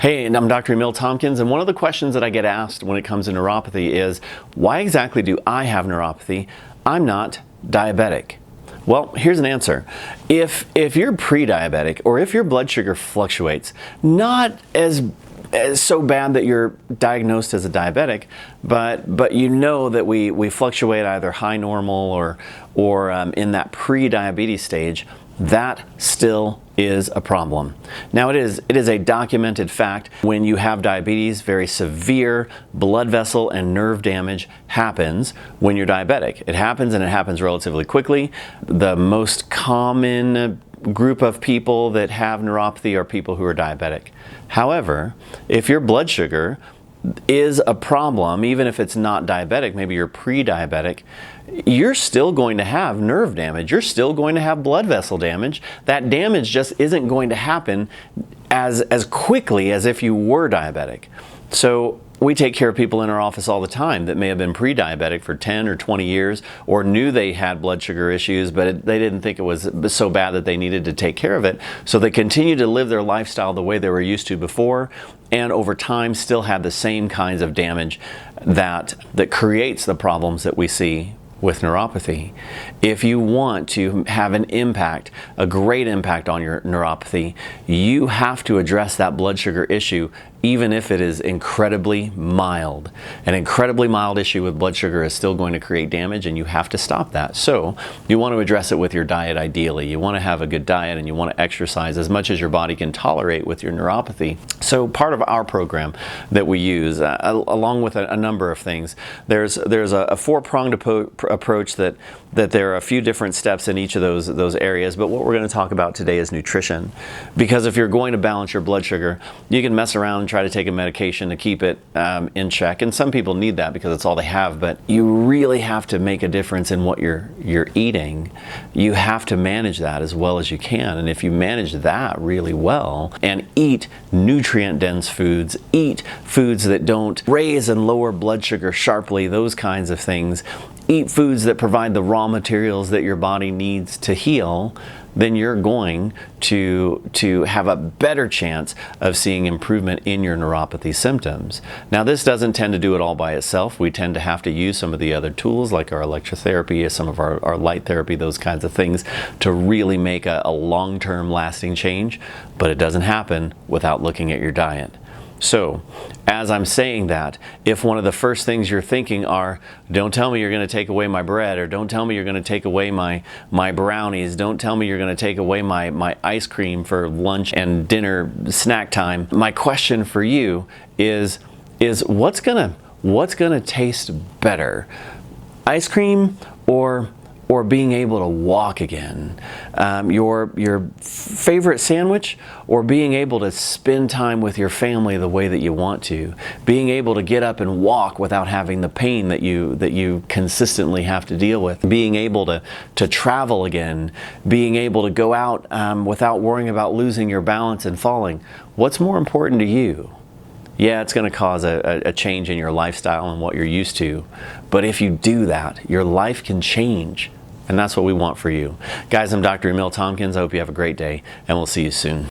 Hey, and I'm Dr. Emil Tompkins, and one of the questions that I get asked when it comes to neuropathy is, why exactly do I have neuropathy? I'm not diabetic. Well, here's an answer. If you're pre-diabetic, or if your blood sugar fluctuates, not as so bad that you're diagnosed as a diabetic, but you know that we fluctuate either high normal or in that pre-diabetes stage, that still is a problem. Now it is a documented fact when you have diabetes, very severe blood vessel and nerve damage happens when you're diabetic. It happens, and it happens relatively quickly. The most common group of people that have neuropathy are people who are diabetic. However, if your blood sugar is a problem, even if it's not diabetic, maybe you're pre-diabetic, you're still going to have nerve damage. You're still going to have blood vessel damage. That damage just isn't going to happen as quickly as if you were diabetic. So we take care of people in our office all the time that may have been pre-diabetic for 10 or 20 years, or knew they had blood sugar issues, but they didn't think it was so bad that they needed to take care of it. So they continue to live their lifestyle the way they were used to before, and over time still have the same kinds of damage that creates the problems that we see with neuropathy. If you want to have an impact, a great impact on your neuropathy, you have to address that blood sugar issue, even if it is incredibly mild. An incredibly mild issue with blood sugar is still going to create damage, and you have to stop that. So you want to address it with your diet ideally. You want to have a good diet, and you want to exercise as much as your body can tolerate with your neuropathy. So part of our program that we use, along with a number of things, there's a four-pronged approach that there are a few different steps in each of those areas, but what we're going to talk about today is nutrition. Because if you're going to balance your blood sugar, you can mess around and try to take a medication to keep it in check, and some people need that because it's all they have, but you really have to make a difference in what you're eating. You have to manage that as well as you can, and if you manage that really well and eat nutrient-dense foods, eat foods that don't raise and lower blood sugar sharply, those kinds of things, eat foods that provide the raw materials that your body needs to heal, then you're going to have a better chance of seeing improvement in your neuropathy symptoms. Now, this doesn't tend to do it all by itself. We tend to have to use some of the other tools like our electrotherapy, some of our light therapy, those kinds of things to really make a long-term lasting change, but it doesn't happen without looking at your diet. So, as I'm saying that, if one of the first things you're thinking are, don't tell me you're going to take away my bread, or don't tell me you're going to take away my brownies, don't tell me you're going to take away my ice cream for lunch and dinner snack time, my question for you is what's gonna taste better? Ice cream or being able to walk again? Your favorite sandwich, or being able to spend time with your family the way that you want to? Being able to get up and walk without having the pain that you consistently have to deal with? Being able to travel again? Being able to go out without worrying about losing your balance and falling? What's more important to you? Yeah, it's going to cause a change in your lifestyle and what you're used to. But if you do that, your life can change. And that's what we want for you. Guys, I'm Dr. Emil Tompkins. I hope you have a great day, and we'll see you soon.